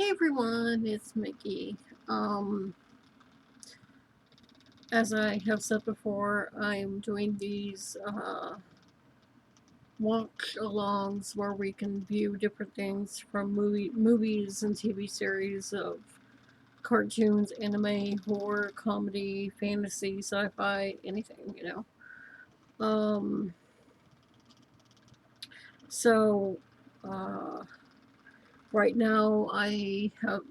Hey everyone, it's Mickey. As I have said before, I'm doing these walk-alongs where we can view different things from movies and TV series of cartoons, anime, horror, comedy, fantasy, sci-fi, anything. Um, so, uh, right now I have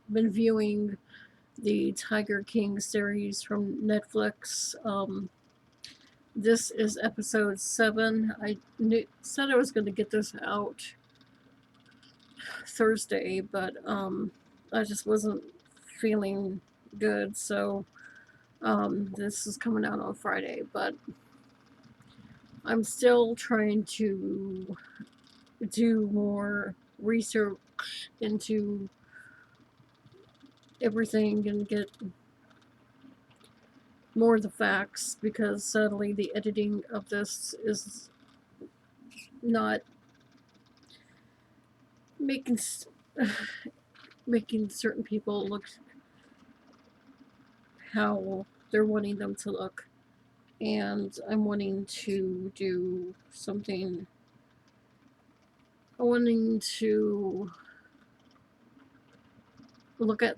been viewing the Tiger King series from Netflix. This is episode 7. Said I was going to get this out Thursday, but I just wasn't feeling good, so this is coming out on Friday. But I'm still trying to do more research into everything and get more of the facts because sadly the editing of this is not making making certain people look how they're wanting them to look, and I'm wanting to do something. I'm wanting to look at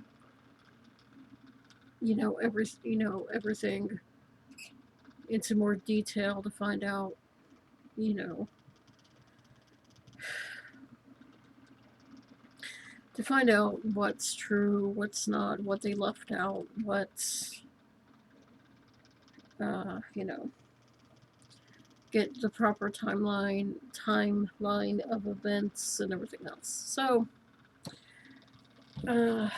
everything into more detail to find out you know to find out what's true, what's not, what they left out, what's uh, you know get the proper timeline of events and everything else. So uh,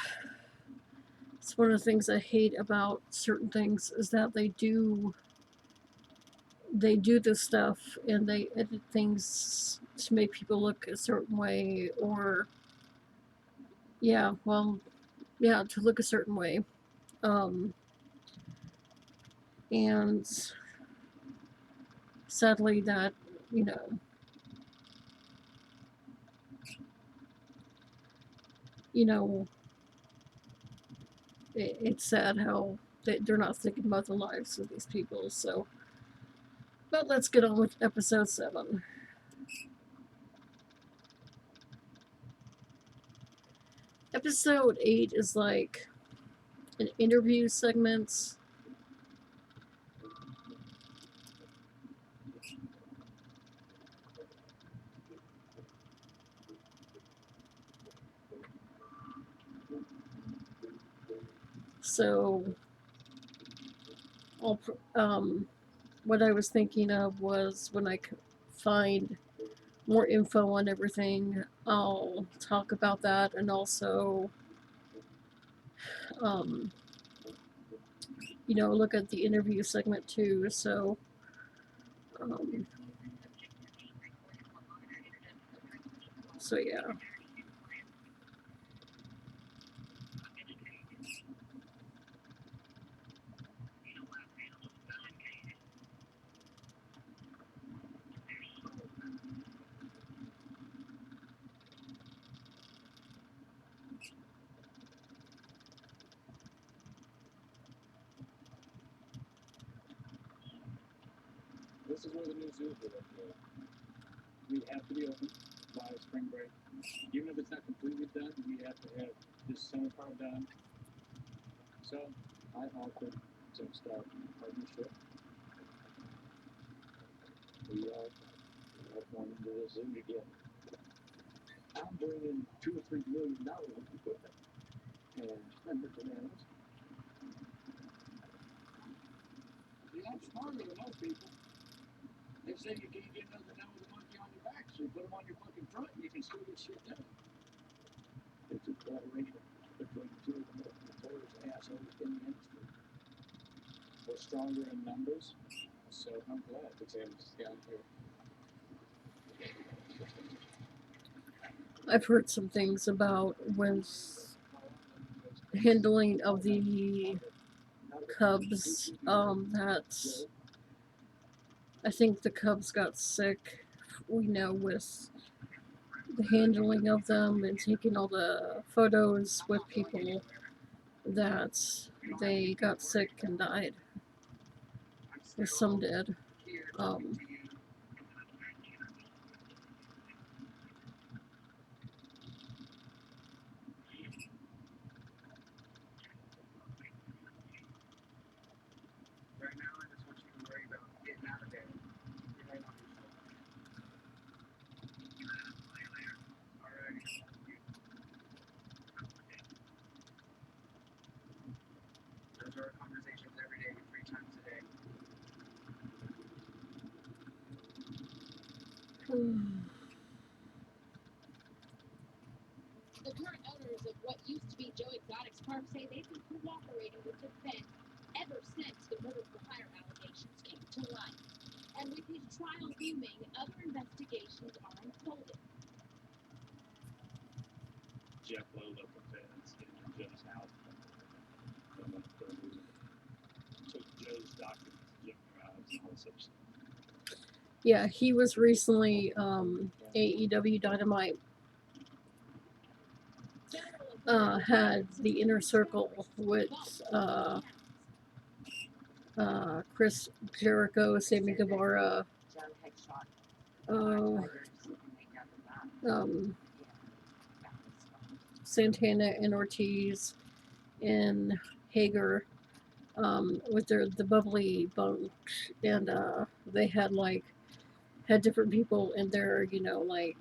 it's one of the things I hate about certain things is that they do this stuff and they edit things to make people look a certain way, or yeah, well, yeah, to look a certain way. Um, and sadly, that you know, you know, it's sad how they're not thinking about the lives of these people. So, but let's get on with episode 7. Episode 8 is like an interview segment. So, what I was thinking of was when I find more info on everything, I'll talk about that and also, um, look at the interview segment too. Um, so yeah. This is where the new zoos are located. We have to be open by spring break. Even if it's not completely done, we have to have this summer part done. So I offered to start a partnership. We have one into the zoo to get. I'm bringing $2 or $3 million of equipment and spend it for animals. See, I'm smarter than most people. They say you can't get nothing done with a monkey on your back, so you put them on your fucking front and you can still get shit done. It's a collaboration between two of the most notorious assholes in the industry. We're stronger in numbers, so I'm glad that Sam's down here. I've heard some things about Wentz handling of the Cubs. That I think the Cubs got sick. We know with the handling of them and taking all the photos with people that they got sick and died, or some did. Um, Right now, I just want you to worry about getting out of bed. You're right on your phone. Alrighty. Those are our conversations every day, 3 times a day. The current owners of what used to be Joe Exotics Park say they've been cooperating with defense ever since the murder for hire allegations came to light. And with his trial looming, other investigations are unfolding. Jeff Lowe, local feds, entered Joe's house. Took Joe's documents, Joe drives, and all this other stuff. yeah, he was recently AEW Dynamite had the inner circle with Chris Jericho, Sammy Guevara, Santana and Ortiz, and Hager, with the bubbly bunch, and they had different people in there, like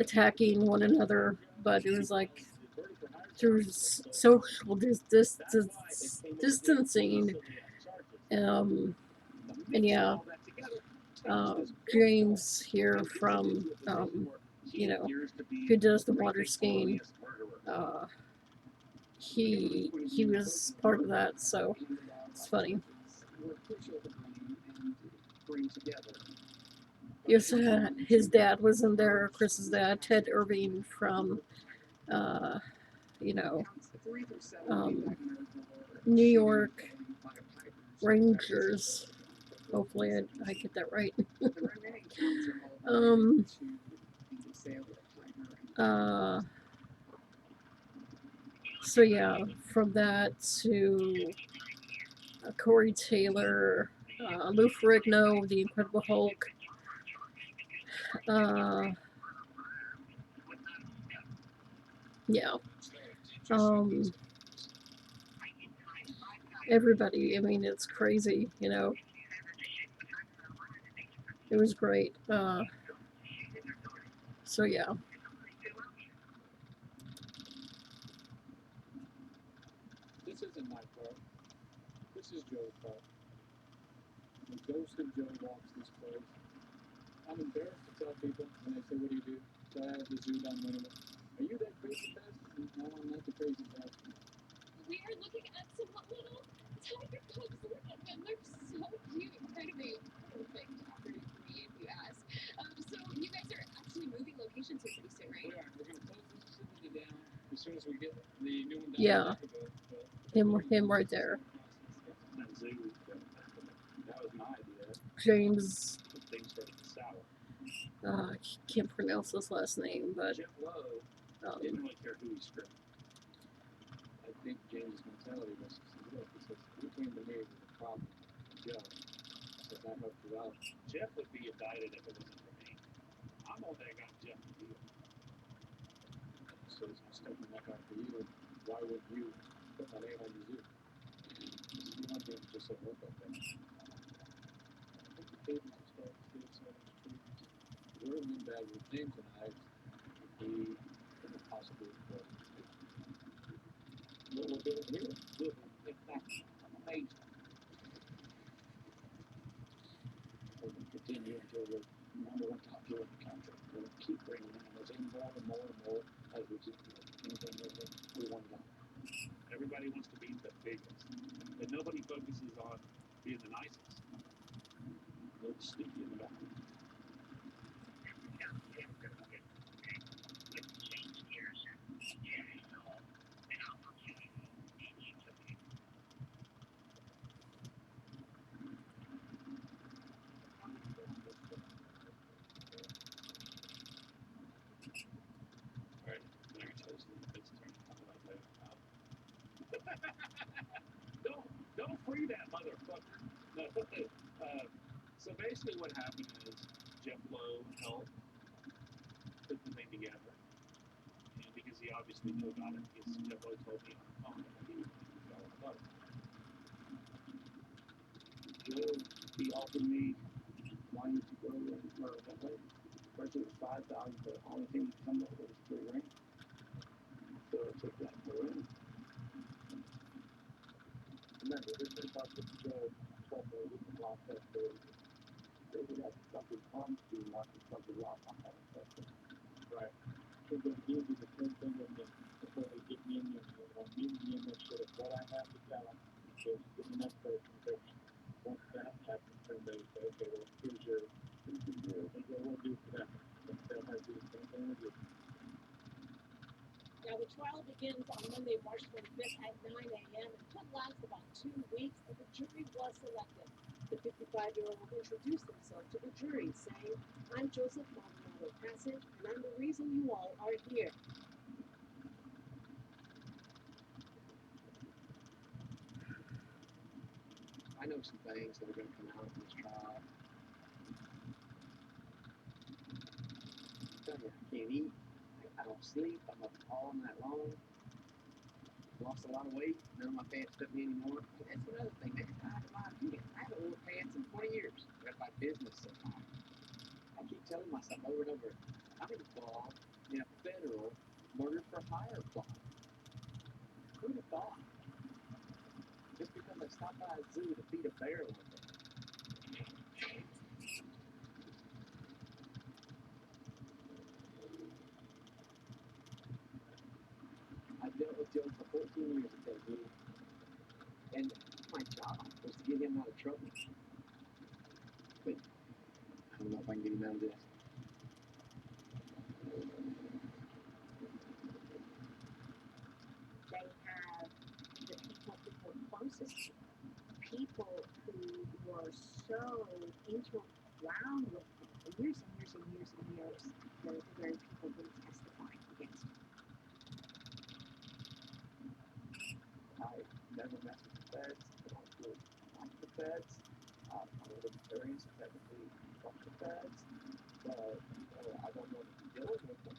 attacking one another, but it was like through social distancing. And yeah, James here from who does the water skiing, he was part of that, so it's funny. Yes, his dad was in there, Chris's dad, Ted Irving from New York Rangers. Hopefully I get that right. So yeah, from that to Corey Taylor, Lou Ferrigno, The Incredible Hulk, yeah, everybody. I mean, it's crazy, It was great. So yeah. This isn't my car. This is Joe's car. The ghost of Joe walks this place. I'm embarrassed to tell people when they say, "What do you do?" So I have the zoo down Winnable. Are you that crazy bastard? No, I'm not the crazy bastard. We are looking at some little tiger cubs. Look at them. They're so cute. Kind of a perfect opportunity for me, if you ask. So you guys are actually moving locations here pretty soon, right? We are. We're going to close this facility down as soon as we get the new one down. Yeah. Him right there. That zoo, that was my idea. James. Things started to sour. I can't pronounce his last name, but Jeff Lowe didn't really care who he stripped. I think James' mentality was, look, he says, you came to me with a problem, Joe. So that helped you out. Jeff would be indicted if it wasn't for me. I'm the one that got Jeff the deal. So he's going to step my neck out for you. Why would you put my name on your zoo? You want me to just say, look at that. I think the kid might start to do some of those trees. We're in bad with James and I. We could possibly avoid it. What we're doing here, exactly. I'm amazed. We're going to continue until we're number one top dealer in the country. We're going to keep bringing animals in more and more and more as we keep doing anything that we want to do. Everybody wants to be the biggest, but nobody focuses on being the nicest. Look sneaky in the back. Don't free that motherfucker. No, so basically, what happened is Jeff Lowe helped put the thing together, and because he obviously knew about it, because Jeff Lowe told me on the phone that he knew all about it. He offered me money to go in for that way. First it was 5,000, but the only thing he come up with was 3 rings. So I took that for ring. Remember, this is about to show 12 days in the last episode. They would have something on to watching something lost on that episode. Right. So they're going to do the same thing with them before they get me in there. They want me to be in there, shit of what I have to tell them. So give them that presentation. Once that happens, then they say, okay, well, here's your, they go, we'll do for that. And they'll have to do the same thing with you. Now, the trial begins on Monday, March 25th at 9 a.m. It could last about 2 weeks, and the jury was selected. The 55-year-old will introduce himself to the jury, saying, "I'm Joseph Maldonado Passage, and I'm the reason you all are here." I know some things that are going to come out of this trial. I'm telling you, I can't eat. I don't sleep. I'm up all night long. Lost a lot of weight. None of my pants fit me anymore. And that's another thing. Man, I haven't worn pants in 20 years. That's my business sometime. I keep telling myself over and over, I'm involved in a federal murder for hire plot. Who'd have thought? Just because I stopped by a zoo to feed a bear one day. I dealt with Joe for 14 years at that zoo. And my job was to get him out of trouble. But I don't know if I can get him out of this. They have the people who were closest to him, people who were so interwound with him for years and years and years and years. They're the very people who testified against him. I never mess with the feds. I don't really like the feds. I'm a libertarian, so technically fuck the feds. But, I don't want to be dealing with them.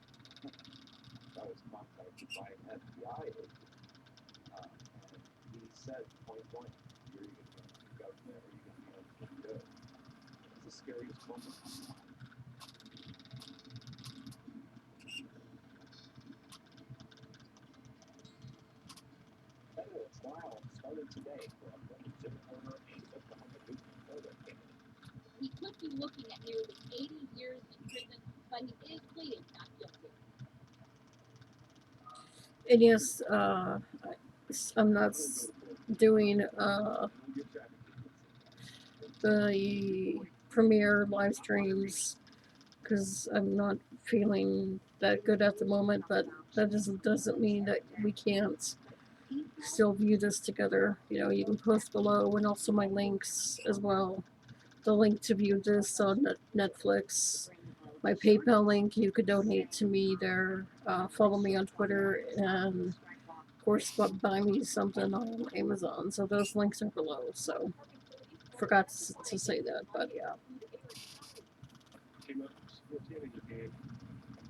I was contacted by an FBI agent. And he said point blank, you're either going to be government or you're going to be on the go. It's the scariest moment of my life. Federal trial started today for a woman Jim Horner and Oklahoma District Florida candidate. He could be looking at nearly 80 years in prison, but he is pleading not guilty. And yes, I'm not doing the premiere live streams because I'm not feeling that good at the moment, but that doesn't mean that we can't still view this together. You know, you can post below and also my links as well. The link to view this on Netflix, my PayPal link, you could donate to me there. Follow me on Twitter, and of course buy me something on Amazon. So those links are below. So forgot to say that, but yeah. Came up, sports hitting again,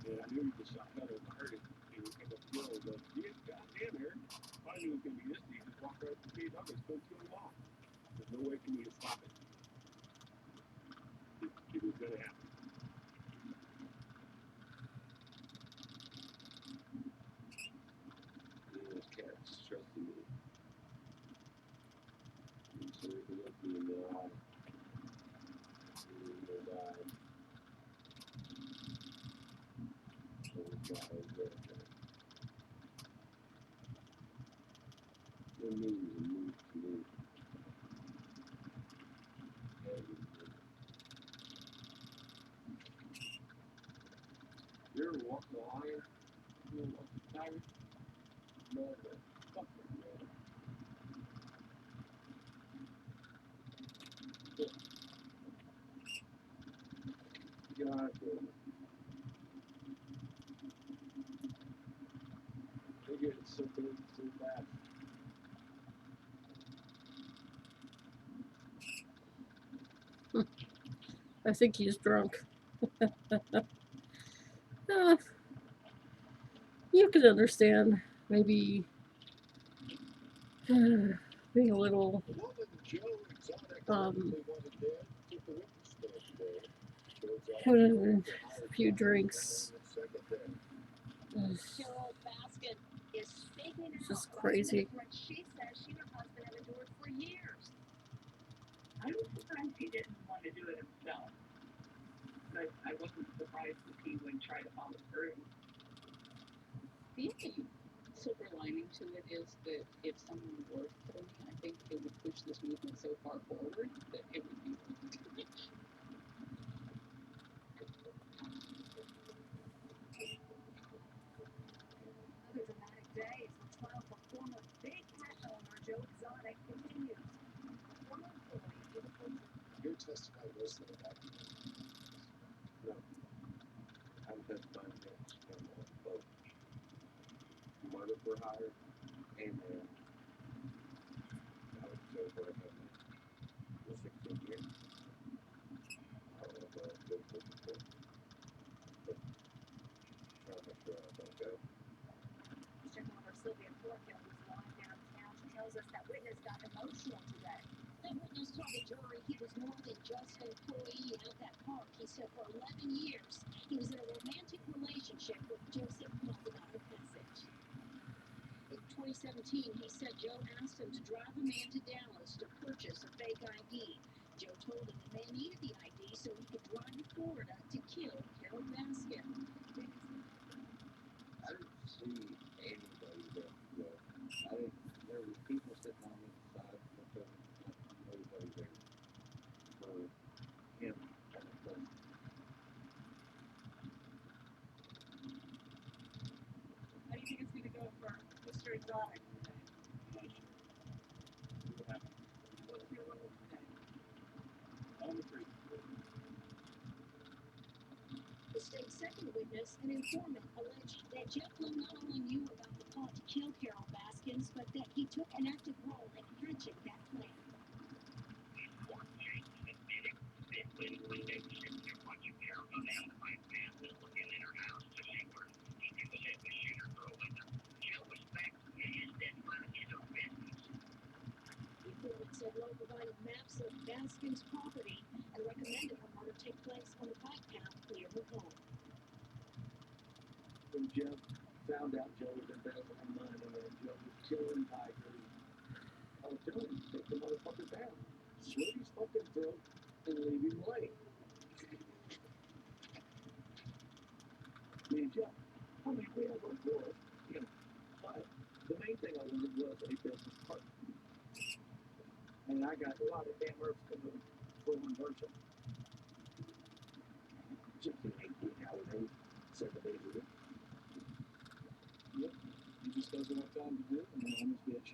and I knew he was shot better. I heard it. He was came up the hill and goes, "Yeah, goddamn, Eric. If I knew it was going to be this deep, just walk right up the gate. I'm going to go kill him off. There's no way for me to stop it." It was going to happen. Those cats trusting me. I'm sure they look me in the eye. And they'll die. Those guys, they're Their moves and moves to move. You ever walk the lion? You ever walk the tiger? No, but fuck them, man. God, they get so big so fast. I think he's drunk. Uh, you can understand maybe being a little having a few drinks. Carol Baskin is speaking It's just out about crazy. what she says she and her husband have endured for years. I was surprised he didn't want to do it himself. But I wasn't surprised that he would try to follow through. The only silver lining to it is that if someone were to kill me, I think it would push this movement so far forward that it would be worth it. Another dramatic day as the trial for former big cat owner Joe Exotic continues. A former employee of the Fortune Your testimony was that about No. I'm testifying against him on both murder for hire and I was jailed for it for 16 years. I don't know if I was good for before, but trying to make sure I don't go. Check over Sylvia Thornhill, who's live downtown. She tells us that witness got emotional today. That witness told the jury he was more than just an employee at that park. He said for 11 years he was in a romantic relationship with Joseph Maldonado Passage. In 2017, he said Joe asked him to drive a man to Dallas to purchase a fake ID. Joe told him the man needed the ID so he could drive to Florida to kill Carol Baskin. I didn't see anybody there. There were people sitting on the side, but there was nobody there for him kind of thing. How do you think it's going to go for Mr. Exotic? What happened? What's your role today? On the free. The state's second witness, an informant, alleged that Jeff Lowe not only knew about the plot to kill Carol Baskins, but that he took an active role in hatching that plan. The informant said Lowe provided maps of Baskins' property and recommended the murder take place on the bike path near her home. when Jeff found out Joe was embezzling money and Joe was killing tigers. I was telling him, take the motherfucker down. Slit his fucking throat and leave him lay. Me and Jeff, I mean, we have a war, you know, but the main thing I wanted was a business partner. And I got a lot of damn earth coming for one person. Just an 18-hour day, 7 days a week. Yep, he just doesn't have time to do it, and I'm his bitch.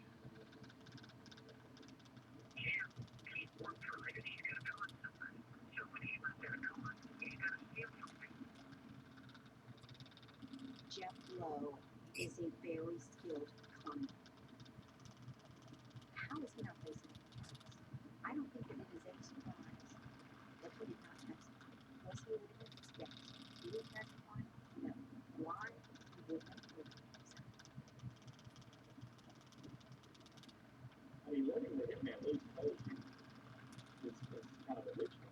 Jeff Lowe is a very skilled con man. How is he not facing any charges? I don't think that it is any surprise that he did not testify. Was he a witness? Yes. Did he testify? No. Why? He would not prove himself. I mean, letting the hitman lose the whole thing is kind of original.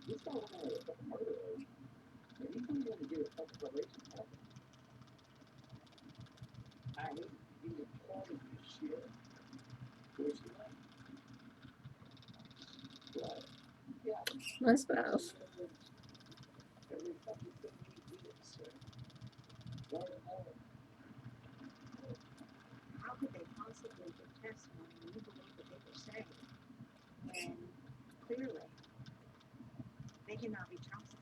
This guy went out with a fucking murderer, and he's only going to get a fucking probation happen. I mean, he was part of this shit. Where's he at? Right. Yeah. My spouse. Every fucking thing he did, sir. Right on. How could they possibly give testimony when you believe that they were saved when clearly they cannot be trusted?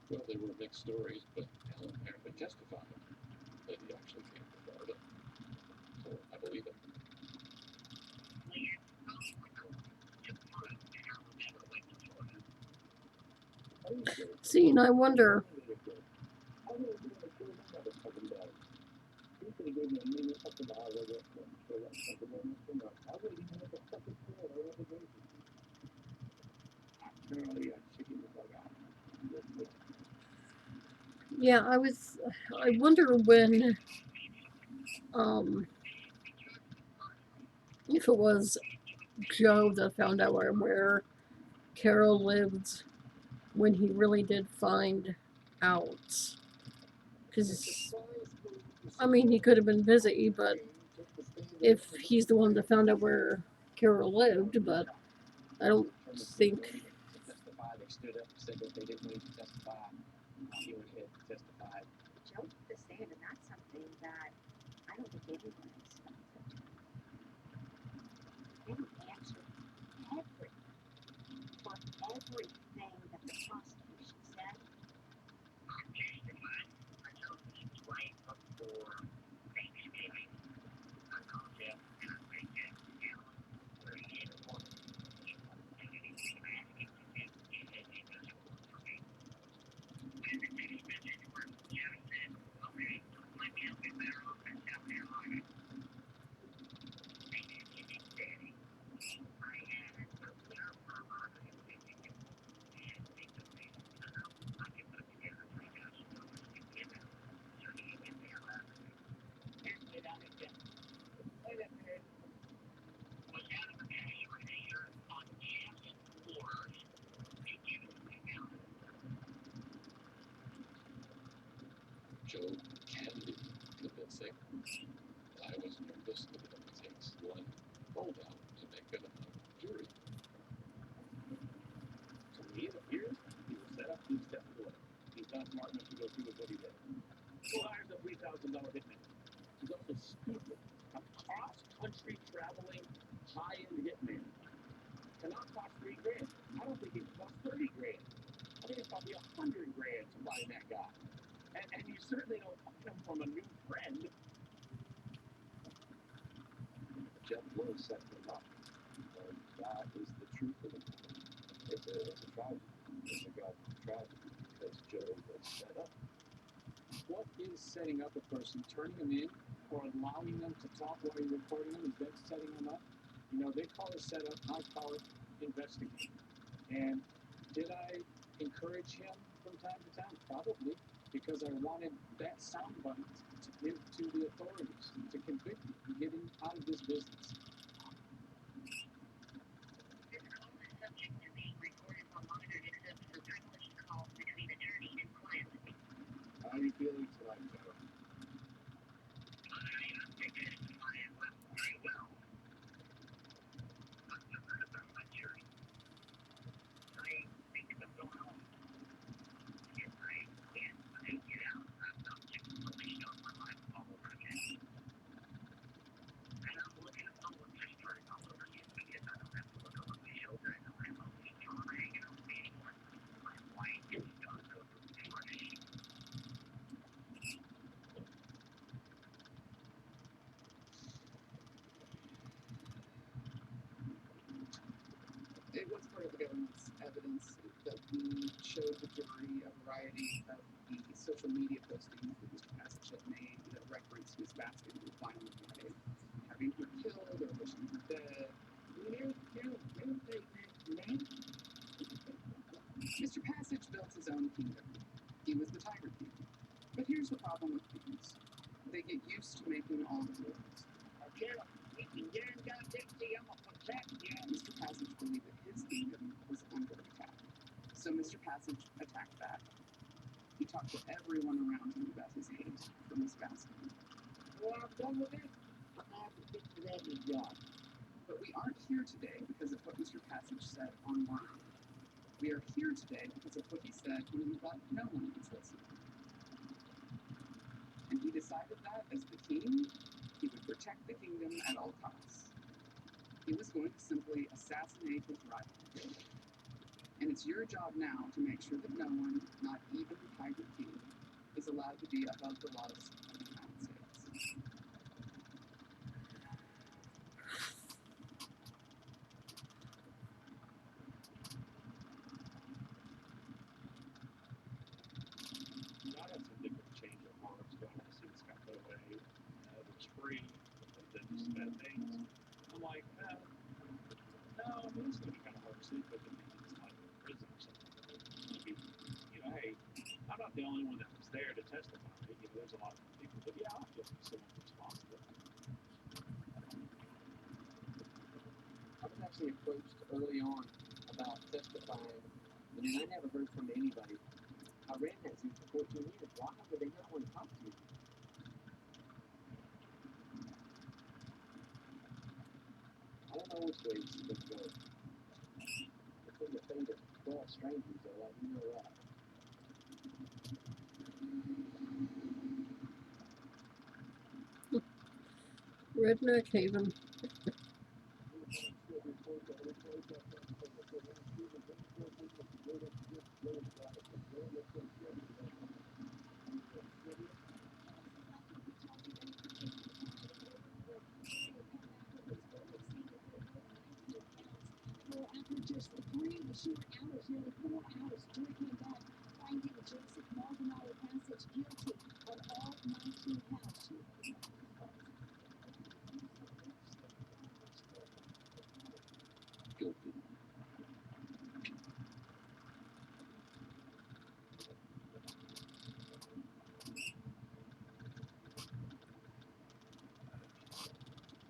Well, they were mixed stories, but Alan apparently testified that he actually came to Florida. So I believe him. See, and I wonder You could have given me a minute up to the hour that for that fucking moment. I wouldn't even have a fucking prayer. I would have waited. Apparently, I chicken the bug out. Yeah, I wonder when, um, if it was Joe that found out where Carol lived when he really did find out. Because, I mean, he could have been busy, but if he's the one that found out where Carol lived, but I don't think. To testify, they stood up and said that they didn't need to testify. He went ahead and testified. Joe took the stand, and that's something that I don't think anyone else does. They would answer everything for everything that the prosecution said. Joe can be convincing. I was nervous that it only takes one holdout to make it a jury. To me, it appears he was set up, he stepped away. He's not smart enough to go through with what he did. Who hires a $3,000 hitman? He's also stupid. A cross-country traveling high-end hitman cannot cost $3,000. I don't think it cost $30,000. I think it's probably $100,000 to find that guy. And you certainly don't find him from a new friend. Jeff Lowe set him up. That is the truth of the matter. It's a tragedy. It's a goddamn tragedy because Joe was set up. What is setting up a person? Turning them in or allowing them to talk while you're recording them? Is that setting them up? You know, they call it setup, I call it investigating. And did I encourage him from time to time? Probably, because I wanted that soundbite to give to the authorities, to convict him, and get him out of this business. How are you feeling tonight, Joe? It was part of the government's evidence that we showed the jury a variety of the social media postings that Mr. Passage had made that referenced Miss Baskin in the final day, having her killed or wishing her dead. Mr. Passage built his own kingdom. He was the Tiger King. But here's the problem with kings. They get used to making all the rules. Mr. Passage believed that his kingdom was under attack. So Mr. Passage attacked back. He talked to everyone around him about his hate for Miss Baskin. Well, I'm done with it. I'm not to get to that new job. But we aren't here today because of what Mr. Passage said online. We are here today because of what he said when he thought no one was listening. And he decided that, as the king, he would protect the kingdom at all costs. He was going to simply assassinate his rival. And it's your job now to make sure that no one, not even the Tiger King, is allowed to be above the laws of the United States. I had some different change of hearts going. I see this guy put away. like, no, I mean, it's going to be kind of hard to see because it's not in prison or something. Maybe, you know, hey, I'm not the only one that was there to testify. You know, there's a lot of people, but yeah, I feel someone's responsible. I was actually approached early on about testifying, and then I never heard from anybody. I ran that zoo for 14 years. Why would they not want to talk to you? I don't know which way this is going to go. It's in the fate of 12 strangers, though, like, you know that. Redneck Haven. Well, after just 3 short hours, nearly 4 hours, jury came back finding Joseph Maldonado Passage guilty on all 19 counts. Guilty.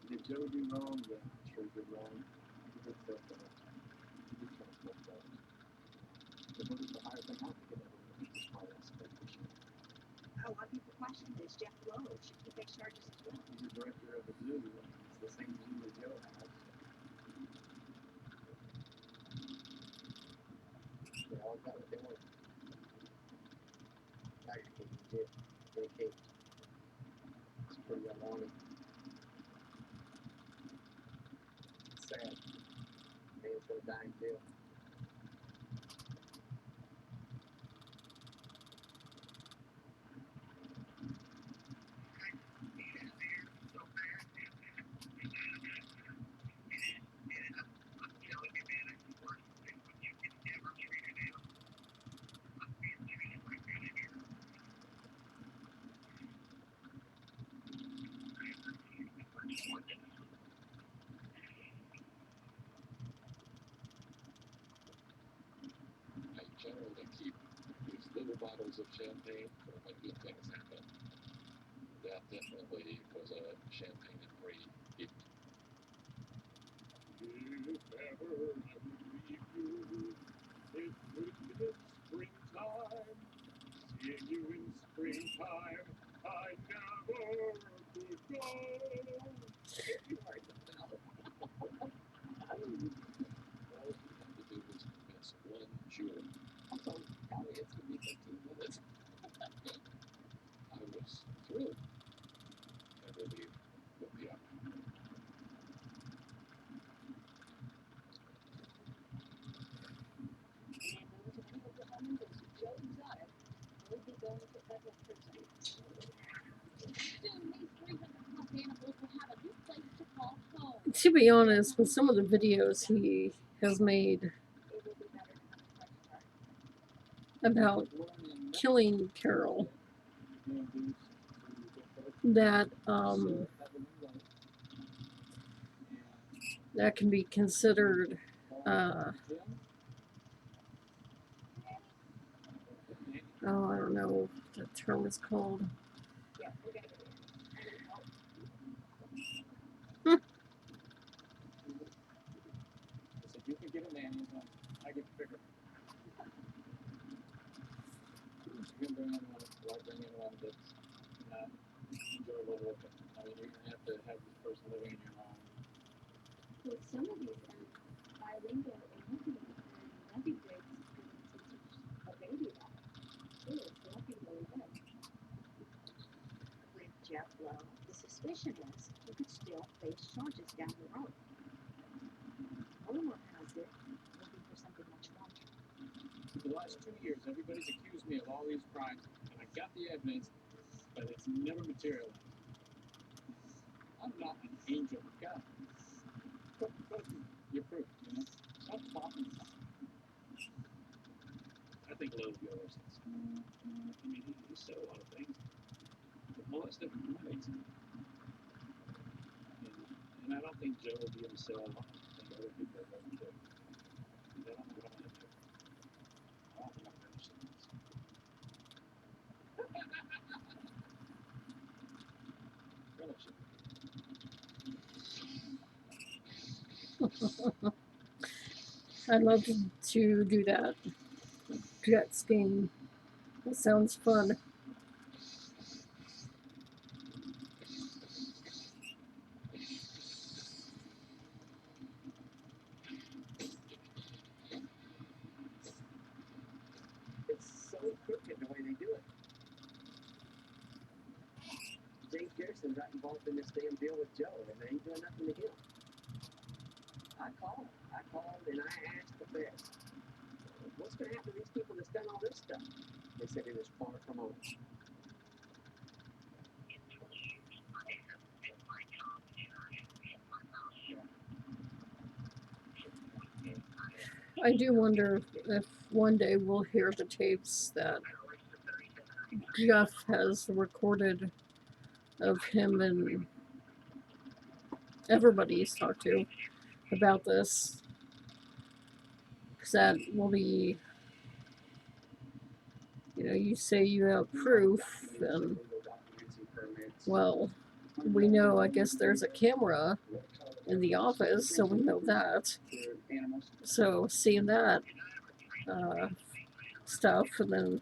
Did Joe do wrong? Yeah, I'm sure he did wrong. He did stuff that he did kind of stuff that. The motive to hire thing, I don't think it ever was just part of that stuff for sure. A lot of people question this. Jeff Lowe should he face charges as well? He's the director of the zoo, and it's the same zoo that Joe has. They all got what they want. Tiger King, legit. They cake. It's pretty ironic. It's sad. Man's gonna die in jail. I generally keep these little bottles of champagne for when good things happen. That definitely was a champagne and free gift. If ever I would leave you, it would be springtime. Seeing you in springtime, I never could go. You are the bell. All you had to do was miss one jewel. I told Callie it's going to be 15 minutes. I was thrilled. I relieved with the outcome. And those of you Oklahomans as Joe Exotic will be going to federal prison. Soon, these 300-plus animals will have a new place to call home. To be honest, with some of the videos he has made It will be better to have a fresh start. about killing Carol, that that can be considered oh, I don't know what the term is called. Yeah, we're gonna go there. I'm gonna help. I said, you can get a nanny, I get bigger. You can bring in one, like bring in one that's not enjoyable looking. I mean, you're gonna have to have this person living in your home. With some of these bilingual Olympian and Levy breaks, to teach a baby that. Ooh, it's looking really good. With Jeff Lowe, the suspicion is he could still face charges down the road. Rumor has it will be for something much larger. For the last 2 years, everybody's accused me of all these crimes, and I got the evidence, but it's never materialized. I'm not an angel of God. But your proof, you know? Stop talking about it. I think Lowe's the other sense. I mean, he said a lot of things. But all that stuff he makes. And I don't think Joe will be himself. I think other people are going to. They don't know what I'm going to do. I don't think I'm finishing this. Finish it. I'd love to do that. Jet skiing. That sounds fun. It's so crooked the way they do it. Jay Pearson got involved in this damn deal with Joe, and they ain't doing nothing to him. I called and I asked the feds, what's going to happen to these people that's done all this stuff? They said it is far from over. I do wonder if one day we'll hear the tapes that Jeff has recorded of him and everybody he's talked to about this. Because that will be, you say you have proof, and, well, we know, I guess there's a camera in the office, so we know that. So seeing that stuff, and then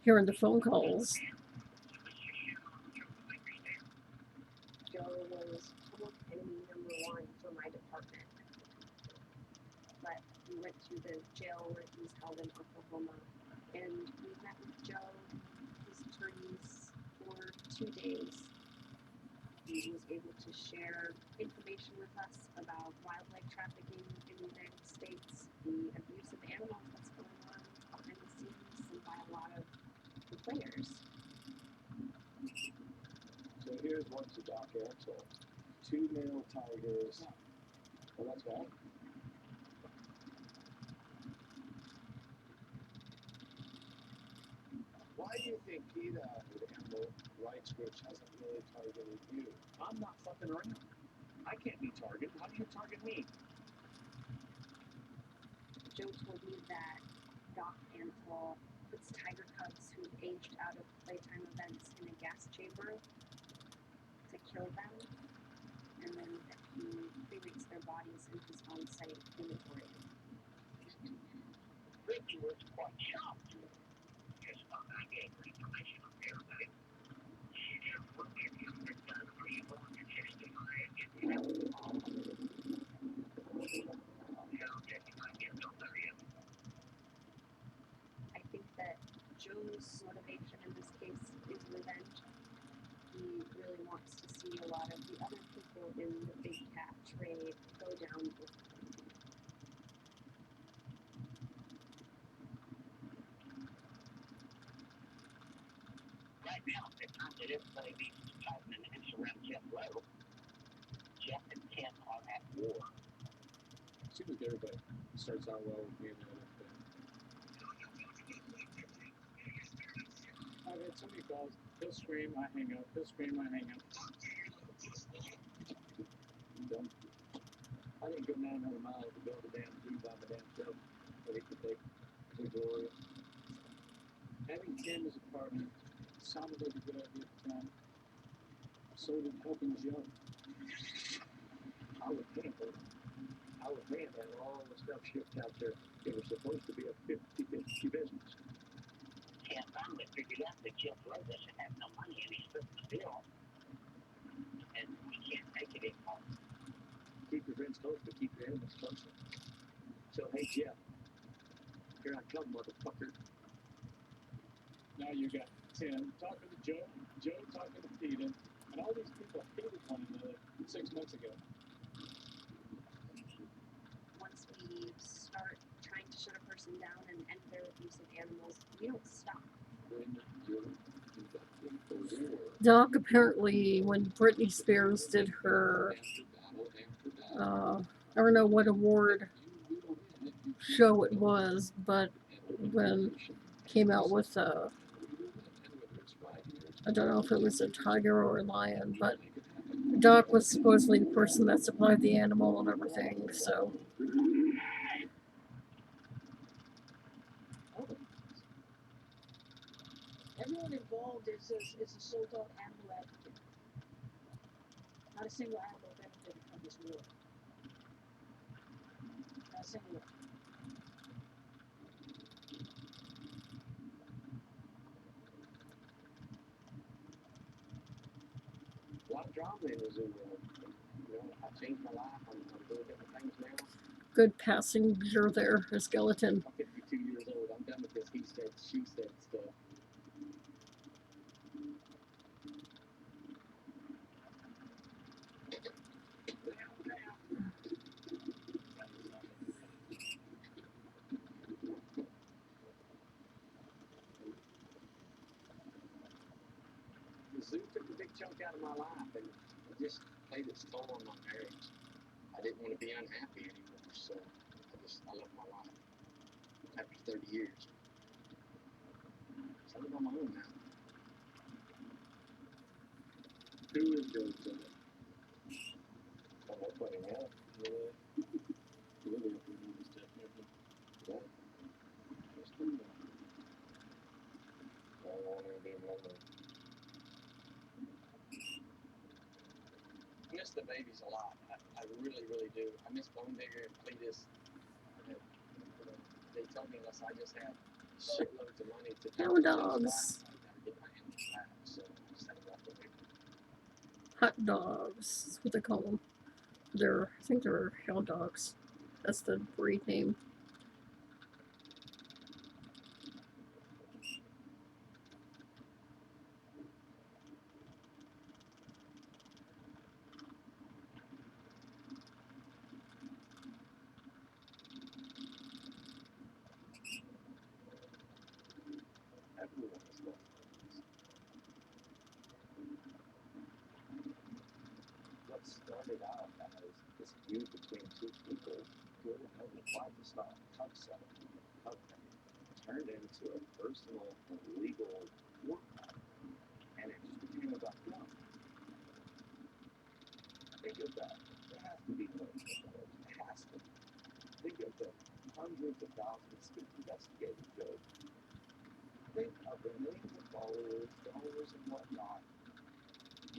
hearing the phone calls. Joe was public enemy #1 for my department. But we went to the jail where he's held in Oklahoma, and we met with Joe, his attorneys, for 2 days. He was able to share information with us about wildlife trafficking in the United States, the abuse of animals that's going on behind the scenes and by a lot of complainers. So here's one to Doc Axel. 2 male tigers. Well, that's right. Why do you think PETA, the animal rights group, hasn't really targeted you? I'm not fucking around. I can't be targeted. How do you target me? Joe told me that Doc Antle puts tiger cubs who've aged out of playtime events in a gas chamber to kill them, and then that he cremates their bodies in his on-site crematorium. Ricky was quite shocked. Yes, I gave her information on everybody. She didn't put any of the people in the system. I think that Joe's motivation in this case is revenge. He really wants to see a lot of the other people in the big cat trade go down with him. Right now, it's not that everybody needs to tighten the noose around Jeff Lowe. Jeff and Ken are at war. Seems like everybody starts out well with being there. I've had so many calls. He'll scream, I hang up. He'll scream, I hang up. Done. I didn't go 900 miles to build a damn tube by my damn self that he could take to glory. Having Tim as a partner sounded like a good idea at the time. So did helping Joe. I was paying for it. I was paying to have all the stuff shipped out there. It was supposed to be a 50-50 business. Ken finally figured out that Jeff Lowe doesn't have no money and he's flipping the bill. And we can't make it anymore. Keep your friends close, but keep your enemies closer. So, hey, Jeff. Here I come, motherfucker. Now you got Tim talking to Joe, Joe talking to PETA, and all these people hated one another 6 months ago. Once we start trying to shut a person down and end their abuse of animals, we don't stop. Doc apparently, when Britney Spears did her, I don't know what award show it was, but when came out with I don't know if it was a tiger or a lion, but Doc was supposedly the person that supplied the animal and everything, so. Everyone involved is a so-called animal advocate. Not a single animal benefited from this war. Not a single one. A lot of drama in the zoo world. You know, I changed my life. I'm doing different things now. Good passenger there, a skeleton. I'm 52 years old. I'm done with this he said, she said stuff. The zoo took a big chunk out of my life and it just played its toll on my marriage. I didn't want to be unhappy anymore, so I left my life after 30 years. So I live on my own now. Who is Joe Exotic? Oh, that's funny, man. Yeah. Really, if we do this stuff, yeah. That's cool. I want to be another. I miss the babies a lot. I really, really do. I miss Bone Digger and Cletus. They told me unless I just had shitloads of money to Hound dogs. I gotta get my animals back. So I just had to walk away from it. Hot dogs. That's what they call them. I think they're hound dogs. That's the breed name. Everyone is going what started out as this feud between two people who had tried to stop drug selling, turned into a personal and legal war battle, and it just became about guns. Think of that. There has to be more. There has to be. Think of the hundreds of thousands of investigators, Joe. Think of the millions of followers, dollars, and whatnot.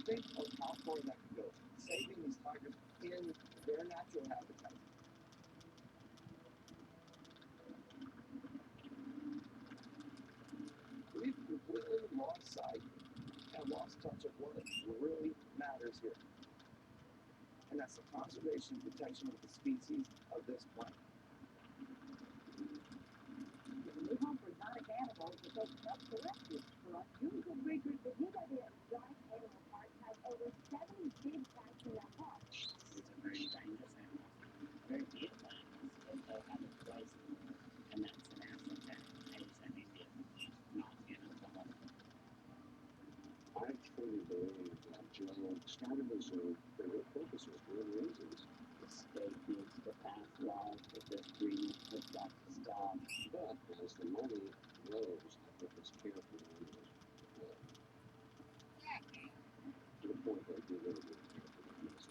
Think of how far that could go. Saving these tigers in their natural habitat. We've completely lost sight and lost touch of what really matters here. And that's the conservation and protection of the species of this planet. Move on for exotic animals because that's the refuge for us. Unicorn Breakers, the UWM Giant Animal Park has over 70 big cats in their park. It's a very dangerous animal, very beautiful animals, but they have a poison, and that's an asset that is an Indian, not in alcohol. I truly believe that Joe started the zoo for good purposes, good reasons. The state needs to pass laws that this breed has got to stop. But as the money grows, I think it's care for the animals. To the point that you really do care for the animals.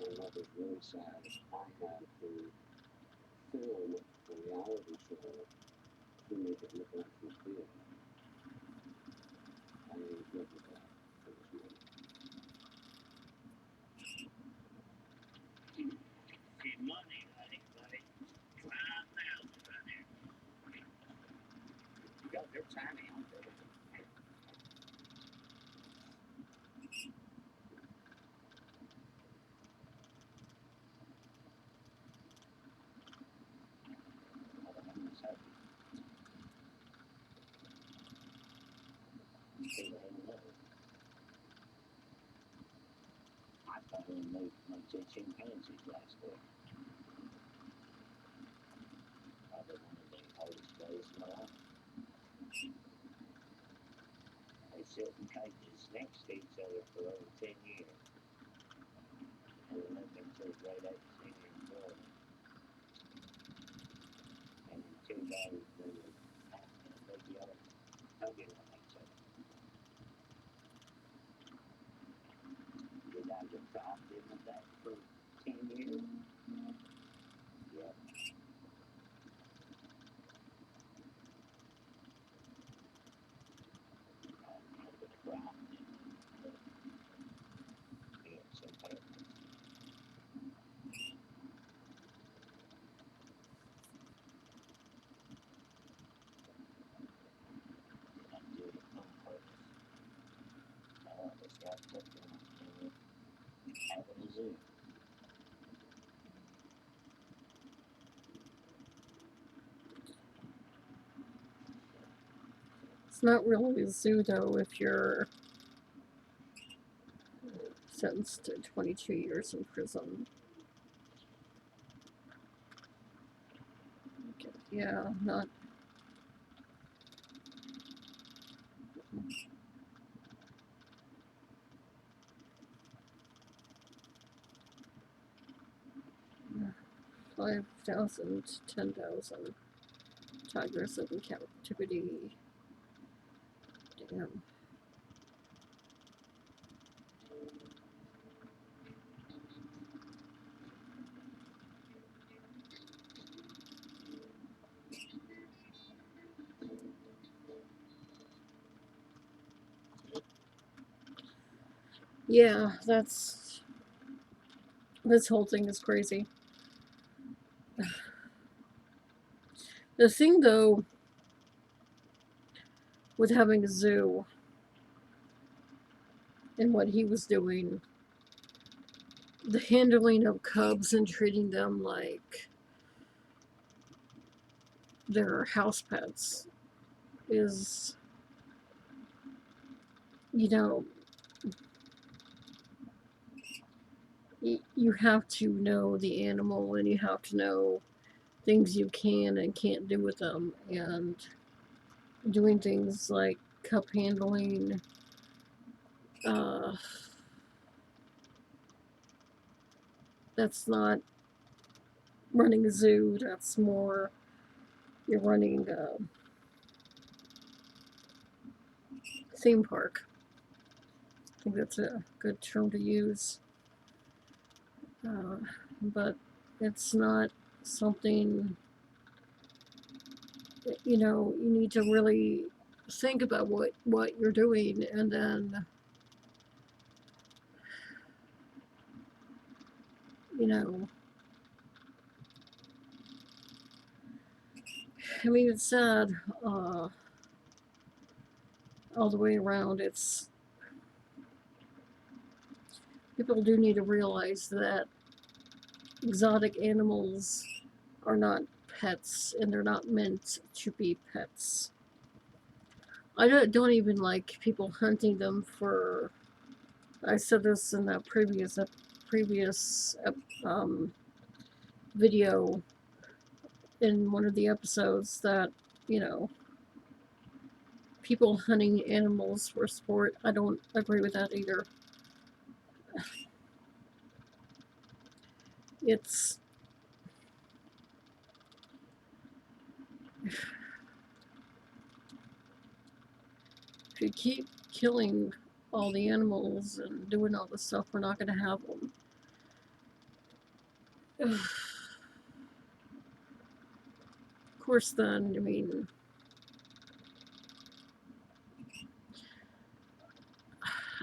And what was really sad is I had to film a reality show to make it look like this did. I ain't good with that. It was good. See money, right, buddy? 5,000 right there. Yo, they're tiny, aren't they? I thought we moved my chimpanzees last week. Probably one of the oldest days of my life. They sit in cages next to each other for over 10 years. And we lived until grade 8 senior in Florida. And in 2 days, we were having a big yard hugging on each other. Tiger Croft, isn't that for 10 years? Yep. Tiger Croft. Yeah, sometimes. I do it on purpose. It's got something having a zoo. It's not really a zoo though if you're sentenced to 22 years in prison. Okay, yeah, not. $5,000 to $10,000 tigers live in captivity. Damn. Yeah, this whole thing is crazy. The thing though with having a zoo and what he was doing, the handling of cubs and treating them like their house pets is, you know, you have to know the animal and you have to know things you can and can't do with them, and doing things like cup handling, that's not running a zoo, that's more you're running a theme park. I think that's a good term to use. But it's not something that, you know, you need to really think about what you're doing, and then, you know, I mean, it's sad all the way around. It's, people do need to realize that exotic animals are not pets, and they're not meant to be pets. I don't even like people hunting them for. I said this in that previous video in one of the episodes, that, you know, people hunting animals for sport, I don't agree with that either. It's, if you keep killing all the animals and doing all this stuff, we're not going to have them. Of course, then, I mean,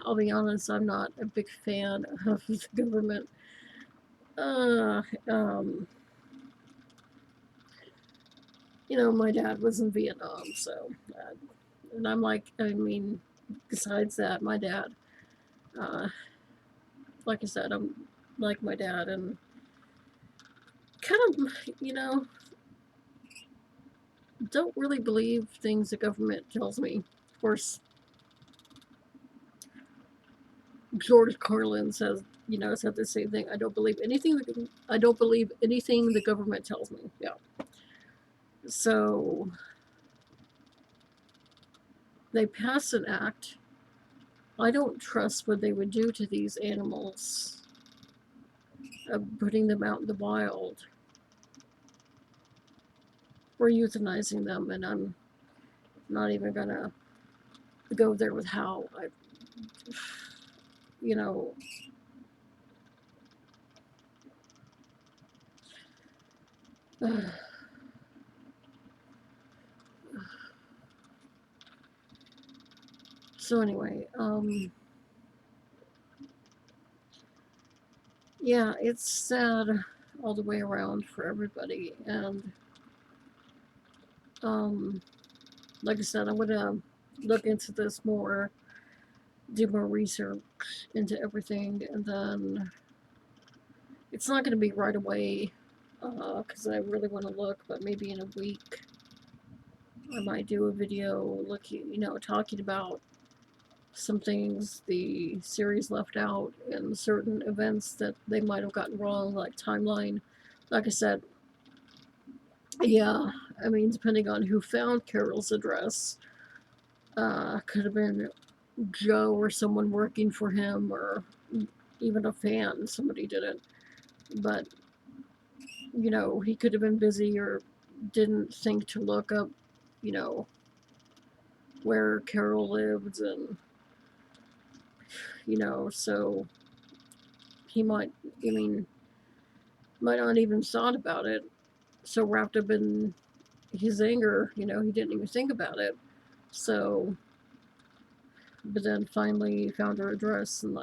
I'll be honest, I'm not a big fan of the government. You know, my dad was in Vietnam, so, and I'm like, I mean, besides that, my dad, like I said, I'm like my dad, and kind of, you know, don't really believe things the government tells me. Of course, George Carlin says, you know, said the same thing. I don't believe anything the government tells me. Yeah. So they passed an act. I don't trust what they would do to these animals, putting them out in the wild. We're euthanizing them, and I'm not even gonna go there with how. You know, So anyway, yeah, it's sad all the way around for everybody, and like I said, I'm gonna look into this more, do more research into everything, and then it's not gonna be right away, because I really want to look, but maybe in a week I might do a video talking about some things the series left out and certain events that they might have gotten wrong, like timeline. Like I said, yeah, I mean, depending on who found Carol's address, could have been Joe or someone working for him, or even a fan. Somebody did it. But, he could have been busy or didn't think to look up, where Carol lived, and, so he might not even thought about it, so wrapped up in his anger, he didn't even think about it. So, but then finally found her address, and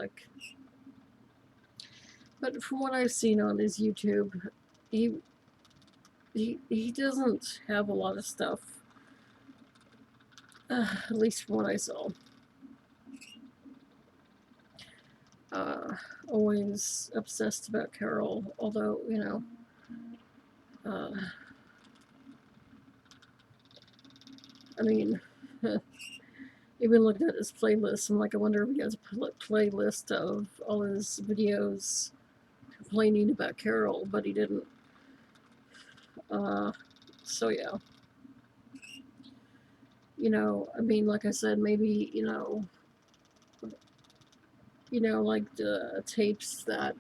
but from what I've seen on his YouTube, he doesn't have a lot of stuff, at least from what I saw. Always obsessed about Carol, although, I mean, even looked at his playlist, I'm like, I wonder if he has a playlist of all his videos complaining about Carol, but he didn't. So yeah. I mean, like I said, maybe, like the tapes that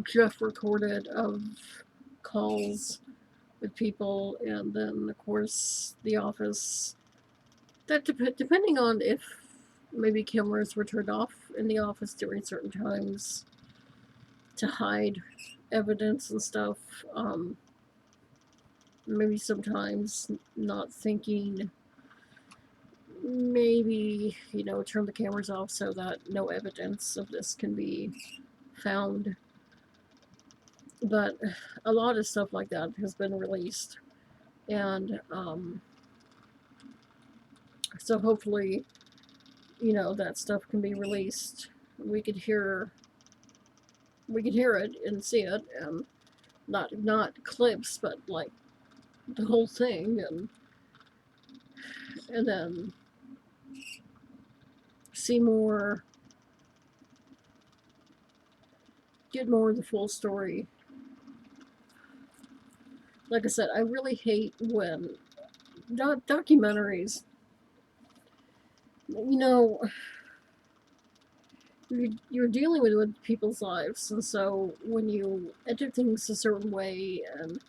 Jeff recorded of calls with people, and then, of course, The Office. That depending on if maybe cameras were turned off in the office during certain times to hide evidence and stuff. Maybe sometimes not thinking, maybe, turn the cameras off so that no evidence of this can be found. But a lot of stuff like that has been released, and so hopefully, that stuff can be released. We could hear it and see it, and not clips, but like the whole thing, and then see more, get more of the full story. Like I said, I really hate when documentaries, you're dealing with people's lives, and so when you edit things a certain way and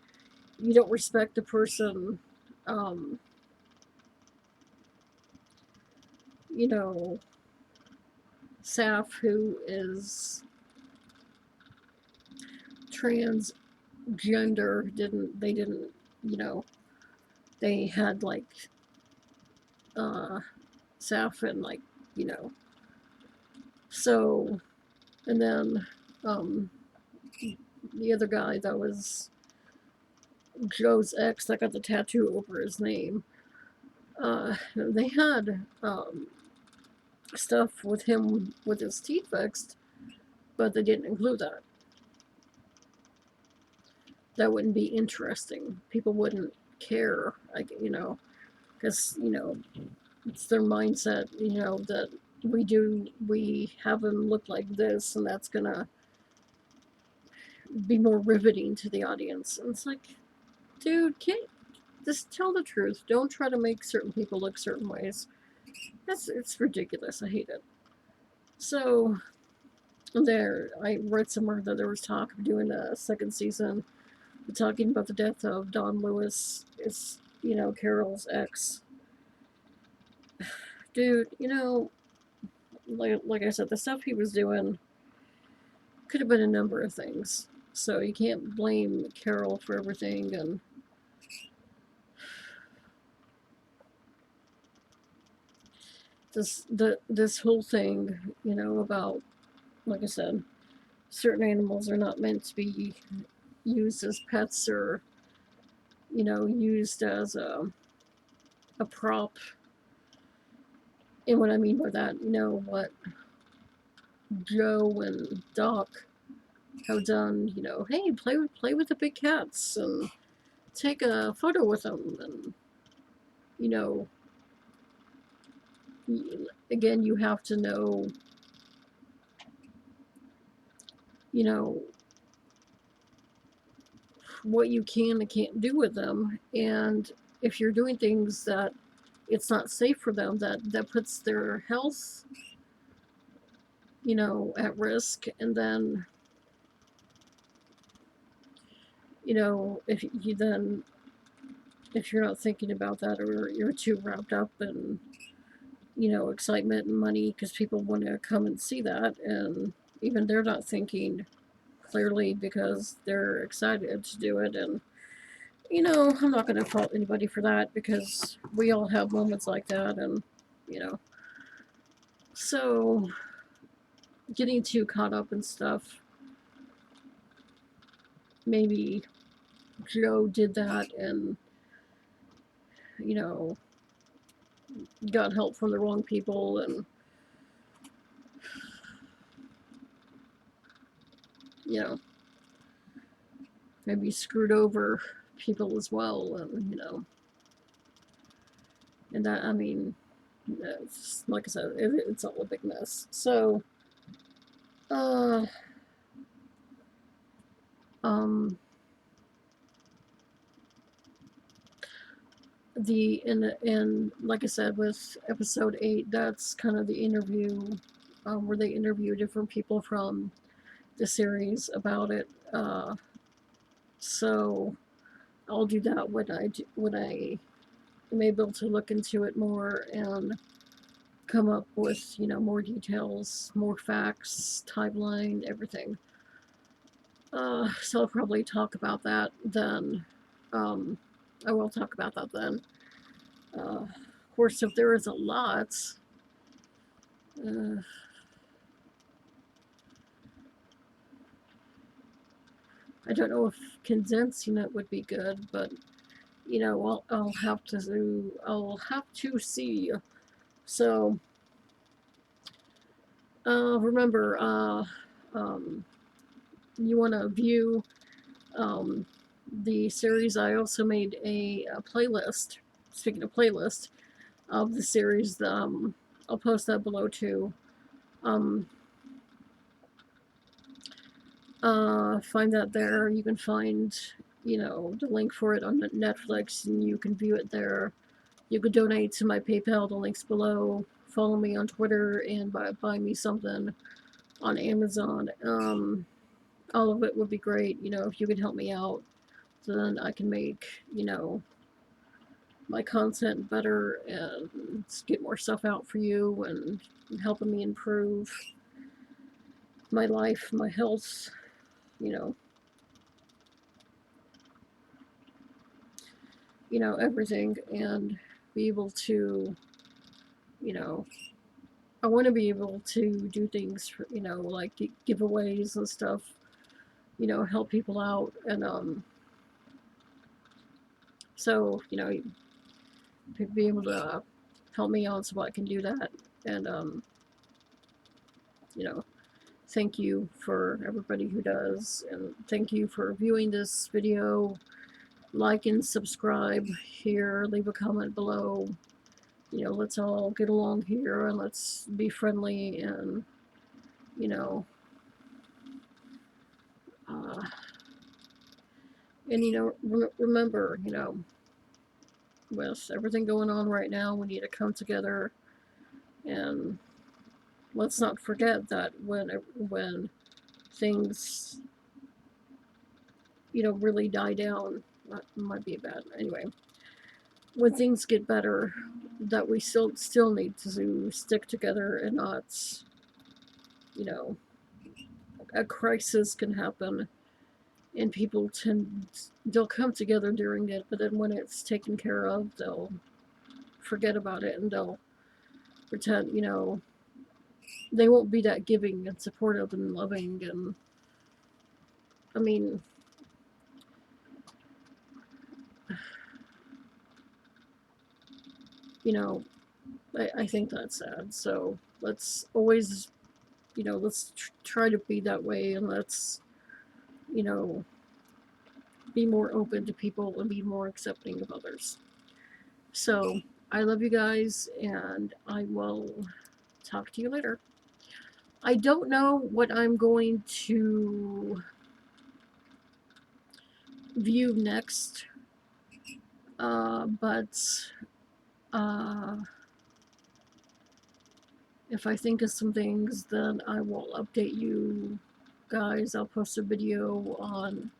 you don't respect the person, Saf, who is transgender, they had Saf and so, and then the other guy that was Joe's ex that got the tattoo over his name, they had stuff with him with his teeth fixed, but they didn't include that. That wouldn't be interesting. People wouldn't care, because, it's their mindset, that we have him look like this, and that's gonna be more riveting to the audience. And it's like, dude, can't just tell the truth. Don't try to make certain people look certain ways. It's ridiculous. I hate it. So I read somewhere that there was talk of doing a second season, talking about the death of Don Lewis, is Carol's ex. Dude, like I said, the stuff he was doing could have been a number of things. So you can't blame Carol for everything. And this whole thing, you know, about, like I said, certain animals are not meant to be used as pets or, you know, used as a prop. And what I mean by that, you know, what Joe and Doc have done, you know, hey, play with the big cats and take a photo with them. And, you know, again, you have to know, you know, what you can and can't do with them. And if you're doing things that it's not safe for them, that puts their health, you know, at risk. And then, you know, if you're not thinking about that, or you're too wrapped up in, you know, excitement and money because people want to come and see that, and even they're not thinking clearly because they're excited to do it. And, you know, I'm not going to fault anybody for that because we all have moments like that. And, you know, so getting too caught up in stuff, maybe Joe did that and, you know, got help from the wrong people, and, you know, maybe screwed over people as well. And, you know, and that, I mean, it's, like I said, it's all a big mess. So, and like I said, with episode 8, that's kind of the interview, where they interview different people from the series about it. So I'll do that when I am able to look into it more and come up with, you know, more details, more facts, timeline, everything. So I'll probably talk about that then. I will talk about that then. Of course, if there is a lot, I don't know if condensing it would be good, but, you know, I'll have to see. So, remember, you want to view the series. I also made a playlist. Speaking of playlist, of the series, I'll post that below too. Find that there. You can find, you know, the link for it on Netflix, and you can view it there. You could donate to my PayPal. The link's below. Follow me on Twitter and buy me something on Amazon. All of it would be great. You know, if you could help me out, so then I can make, you know, my content better and get more stuff out for you, and helping me improve my life, my health, you know, everything, and be able to, you know, I want to be able to do things for, you know, like giveaways and stuff, you know, help people out. And so, you know, be able to help me out so I can do that. And you know, thank you for everybody who does, and thank you for viewing this video. Like and subscribe here, leave a comment below. You know, let's all get along here, and let's be friendly, and, you know, and, you know, remember, you know, with everything going on right now, we need to come together, and let's not forget that when things, you know, really die down, that might be bad, anyway, when things get better, that we still need to stick together, and not, you know, a crisis can happen, and people they'll come together during it, but then when it's taken care of, they'll forget about it and they'll pretend, they won't be that giving and supportive and loving. And I mean, I think that's sad. So let's always, let's try to be that way, and let's, be more open to people and be more accepting of others. So I love you guys, and I will talk to you later. I don't know what I'm going to view next, but if I think of some things, then I will update you guys. I'll post a video on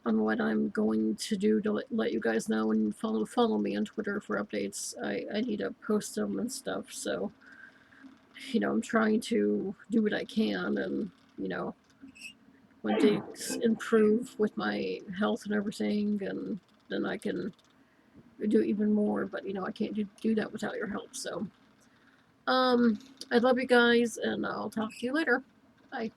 what I'm going to do to let you guys know, and follow me on Twitter for updates. I need to post them and stuff, so I'm trying to do what I can, and when things improve with my health and everything, and then I can do even more, but I can't do that without your help. So I love you guys, and I'll talk to you later. Bye.